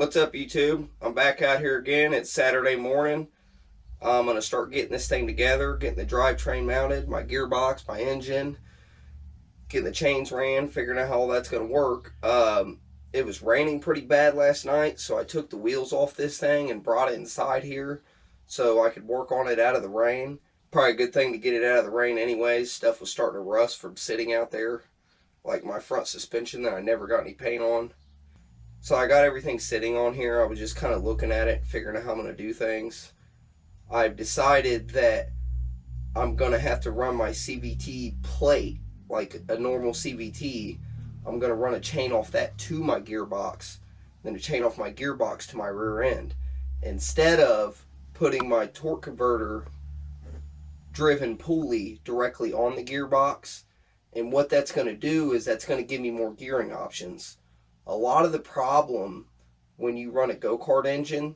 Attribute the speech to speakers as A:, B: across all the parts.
A: What's up, YouTube? I'm back out here again. It's Saturday morning. I'm going to start getting this thing together, getting the drivetrain mounted, my gearbox, my engine, getting the chains ran, figuring out how all that's going to work. It was raining pretty bad last night, so I took the wheels off this thing and brought it inside here so I could work on it out of the rain. Probably a good thing to get it out of the rain anyways. Stuff was starting to rust from sitting out there, like my front suspension that I never got any paint on. So I got everything sitting on here. I was just kind of looking at it, figuring out how I'm going to do things. I've decided that I'm going to have to run my CVT plate, like a normal CVT. I'm going to run a chain off that to my gearbox, then a chain off my gearbox to my rear end, instead of putting my torque converter driven pulley directly on the gearbox. And what that's going to do is that's going to give me more gearing options. A lot of the problem when you run a go-kart engine,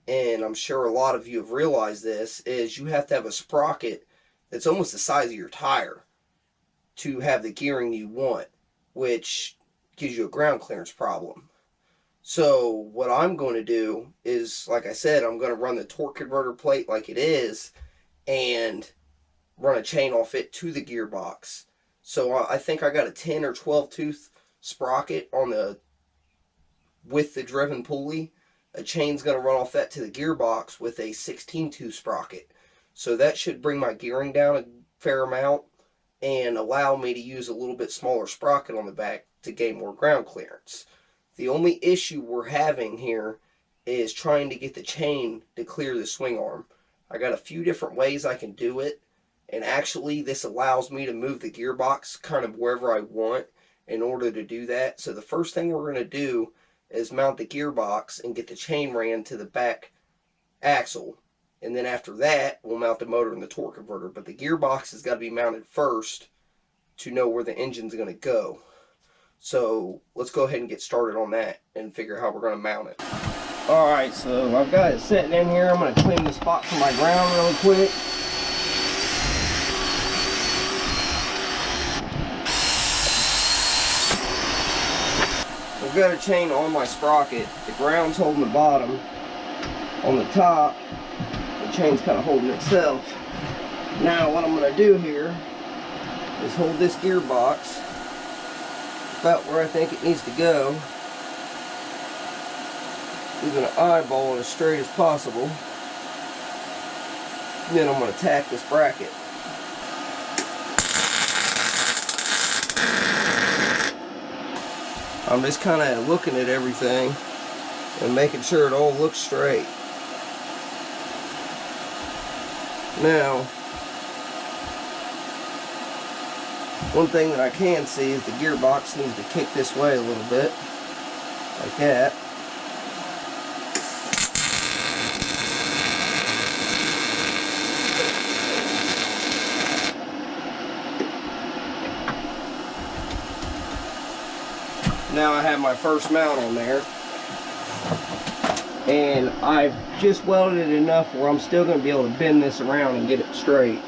A: and I'm sure a lot of you have realized this, is you have to have a sprocket that's almost the size of your tire to have the gearing you want, which gives you a ground clearance problem. So what I'm going to do is, like I said, I'm going to run the torque converter plate like it is and run a chain off it to the gearbox. So I think I got a 10 or 12 tooth sprocket on with the driven pulley. A chain's going to run off that to the gearbox with a 16 tooth sprocket. So that should bring my gearing down a fair amount and allow me to use a little bit smaller sprocket on the back to gain more ground clearance. The only issue we're having here is trying to get the chain to clear the swing arm. I got a few different ways I can do it, and actually this allows me to move the gearbox kind of wherever I want in order to do that. So the first thing we're going to do is mount the gearbox and get the chain ran to the back axle. And then after that, we'll mount the motor and the torque converter. But the gearbox has got to be mounted first to know where the engine's going to go. So let's go ahead and get started on that and figure out how we're going to mount it. Alright, so I've got it sitting in here. I'm going to clean the spot for my ground real quick. I've got a chain on my sprocket. The ground's holding the bottom. On the top, the chain's kind of holding itself. Now what I'm going to do here is hold this gearbox about where I think it needs to go. We're going to eyeball it as straight as possible. And then I'm going to tack this bracket. I'm just kind of looking at everything and making sure it all looks straight. Now, one thing that I can see is the gearbox needs to kick this way a little bit, like that. Now I have my first mount on there, and I've just welded it enough where I'm still going to be able to bend this around and get it straight.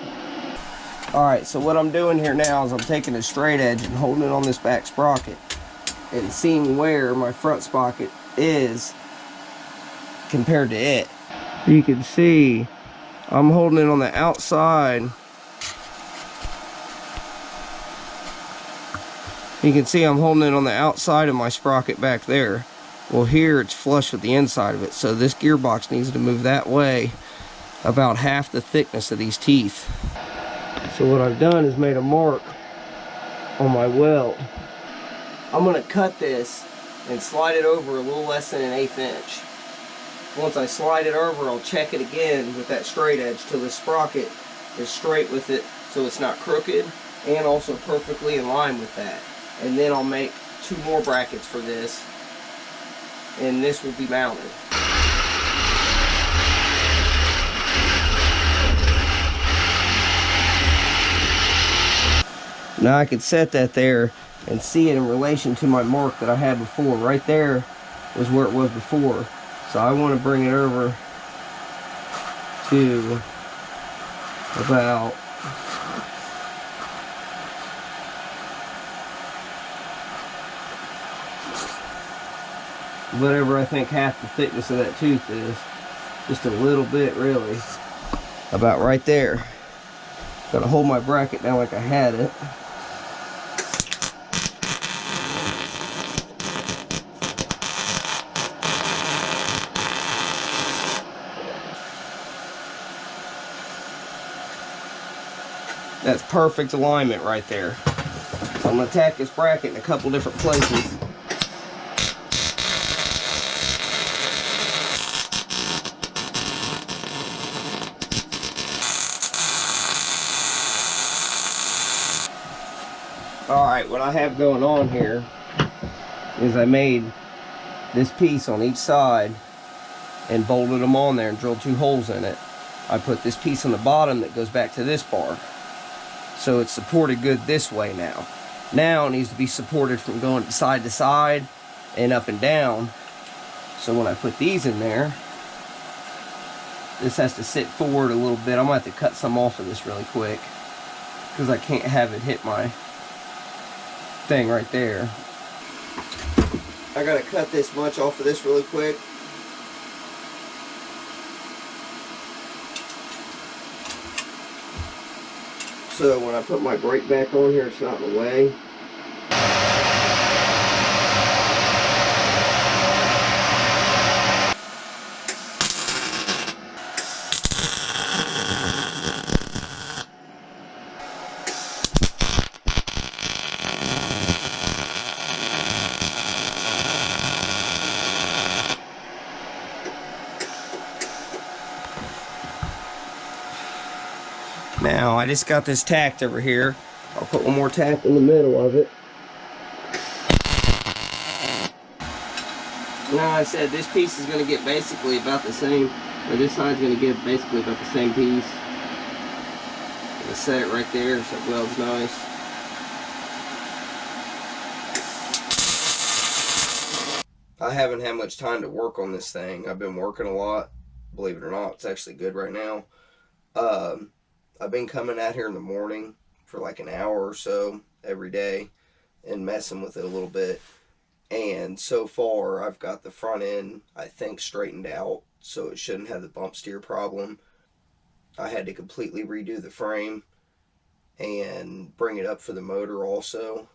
A: Alright, so what I'm doing here now is I'm taking a straight edge and holding it on this back sprocket and seeing where my front sprocket is compared to it. You can see I'm holding it on the outside. You can see I'm holding it on the outside of my sprocket back there. Well, here it's flush with the inside of it, so this gearbox needs to move that way about half the thickness of these teeth. So what I've done is made a mark on my weld. I'm going to cut this and slide it over a little less than 1/8 inch. Once I slide it over, I'll check it again with that straight edge till the sprocket is straight with it, so it's not crooked, and also perfectly in line with that. And then I'll make 2 more brackets for this, and this will be mounted. Now I can set that there and see it in relation to my mark that I had before. Right there was where it was before. So I want to bring it over to about whatever I think half the thickness of that tooth is. Just a little bit, really. About right there. Gotta hold my bracket down like I had it. That's perfect alignment right there. So I'm gonna tack this bracket in a couple different places. Alright, what I have going on here is I made this piece on each side and bolted them on there and drilled 2 holes in it. I put this piece on the bottom that goes back to this bar. So it's supported good this way now. Now it needs to be supported from going side to side and up and down. So when I put these in there, this has to sit forward a little bit. I'm going to have to cut some off of this really quick because I can't have it hit my thing right there. I got to cut this much off of this really quick. So when I put my brake back on here, it's not in the way. Now, I just got this tacked over here. I'll put one more tack in the middle of it. Now, I said this piece is going to get basically about the same, or this side's going to get basically about the same piece. I'm going to set it right there so it welds nice. I haven't had much time to work on this thing. I've been working a lot. Believe it or not, it's actually good right now. I've been coming out here in the morning for like an hour or so every day and messing with it a little bit. And so far, I've got the front end, I think, straightened out, so it shouldn't have the bump steer problem. I had to completely redo the frame and bring it up for the motor also.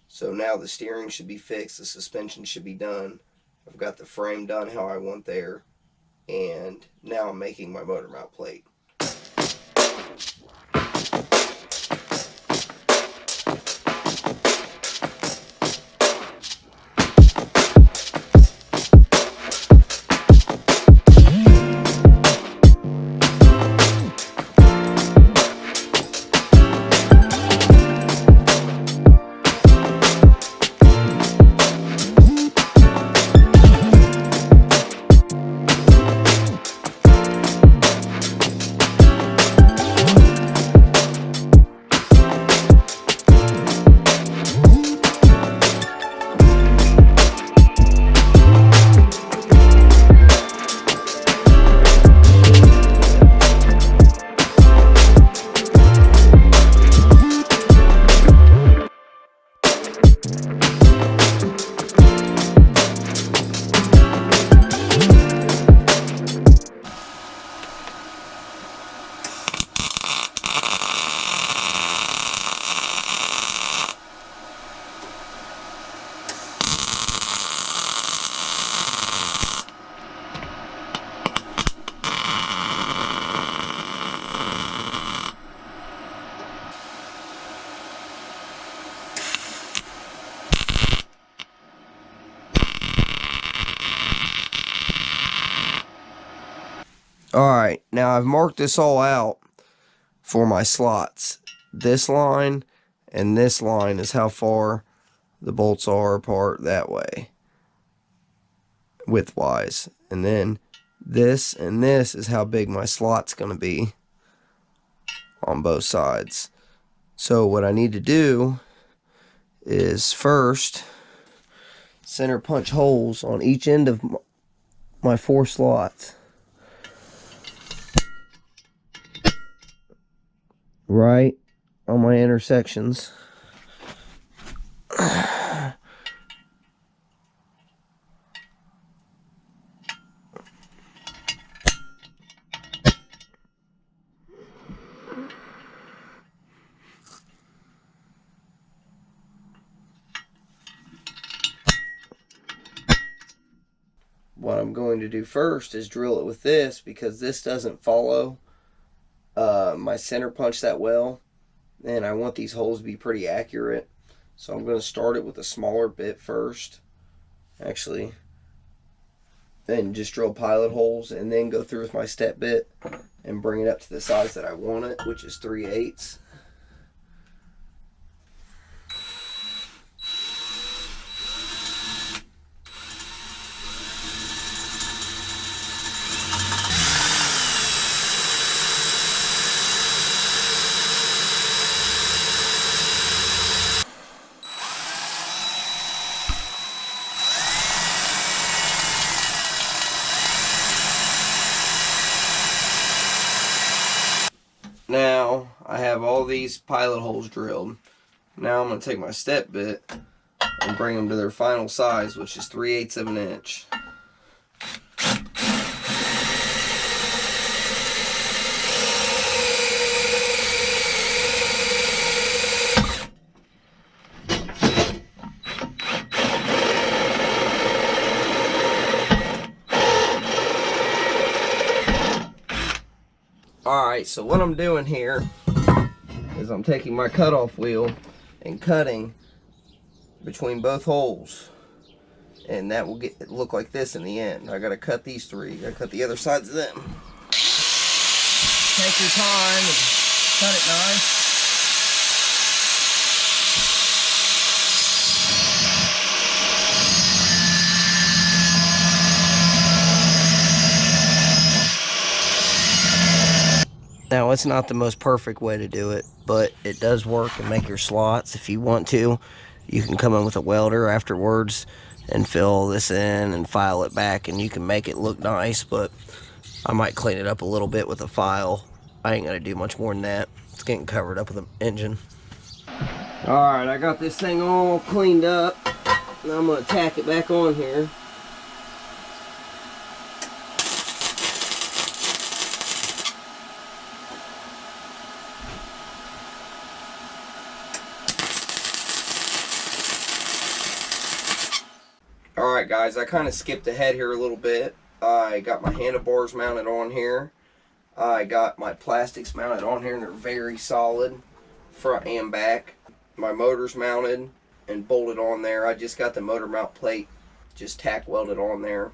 A: So now the steering should be fixed, the suspension should be done. I've got the frame done how I want there, and now I'm making my motor mount plate. Alright, now I've marked this all out for my slots. This line and this line is how far the bolts are apart that way, width-wise. And then this and this is how big my slot's going to be on both sides. So what I need to do is first center punch holes on each end of my 4 slots. Right on my intersections. what I'm going to do first is drill it with this, because this doesn't follow my center punch that well, and I want these holes to be pretty accurate. So I'm going to start it with a smaller bit first, actually, and just drill pilot holes, and then go through with my step bit and bring it up to the size that I want it, which is 3/8. Now I have all these pilot holes drilled. Now I'm going to take my step bit and bring them to their final size, which is 3/8 of an inch. Alright, so what I'm doing here is I'm taking my cutoff wheel and cutting between both holes, and that will look like this in the end. I gotta cut these three, gotta cut the other sides of them. Take your time and cut it nice. Now, it's not the most perfect way to do it, but it does work and make your slots. If you want to, you can come in with a welder afterwards and fill this in and file it back, and you can make it look nice, but I might clean it up a little bit with a file. I ain't gonna do much more than that. It's getting covered up with an engine. Alright, I got this thing all cleaned up. Now I'm gonna tack it back on here. Alright guys, I kind of skipped ahead here a little bit. I got my handlebars mounted on here. I got my plastics mounted on here, and they're very solid, front and back. My motor's mounted and bolted on there. I just got the motor mount plate just tack welded on there.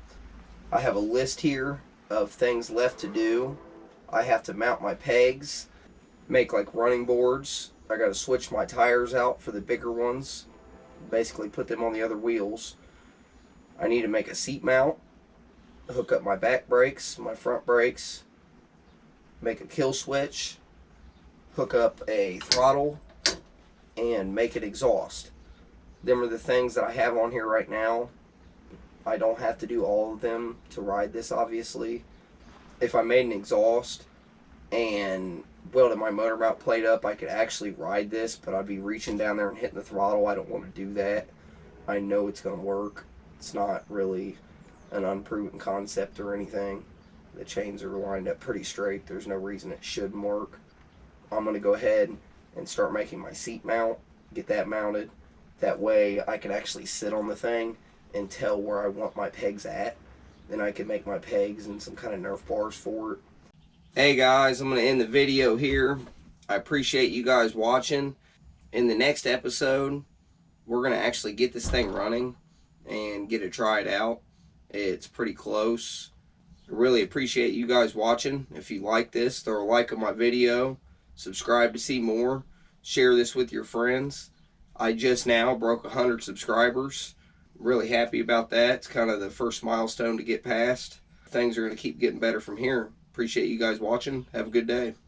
A: I have a list here of things left to do. I have to mount my pegs, make like running boards. I got to switch my tires out for the bigger ones, basically put them on the other wheels. I need to make a seat mount, hook up my back brakes, my front brakes, make a kill switch, hook up a throttle, and make it exhaust. Them are the things that I have on here right now. I don't have to do all of them to ride this, obviously. If I made an exhaust and welded my motor mount plate up, I could actually ride this, but I'd be reaching down there and hitting the throttle. I don't want to do that. I know it's going to work. It's not really an unproven concept or anything. The chains are lined up pretty straight. There's no reason it shouldn't work. I'm going to go ahead and start making my seat mount, get that mounted. That way I can actually sit on the thing and tell where I want my pegs at. Then I can make my pegs and some kind of Nerf bars for it. Hey guys, I'm going to end the video here. I appreciate you guys watching. In the next episode, we're going to actually get this thing running and get it tried out. It's pretty close. I really appreciate you guys watching. If you like this, throw a like on my video, subscribe to see more, share this with your friends. I just now broke 100 subscribers. Really happy about that. It's kind of the first milestone to get past. Things are going to keep getting better from here. Appreciate you guys watching. Have a good day.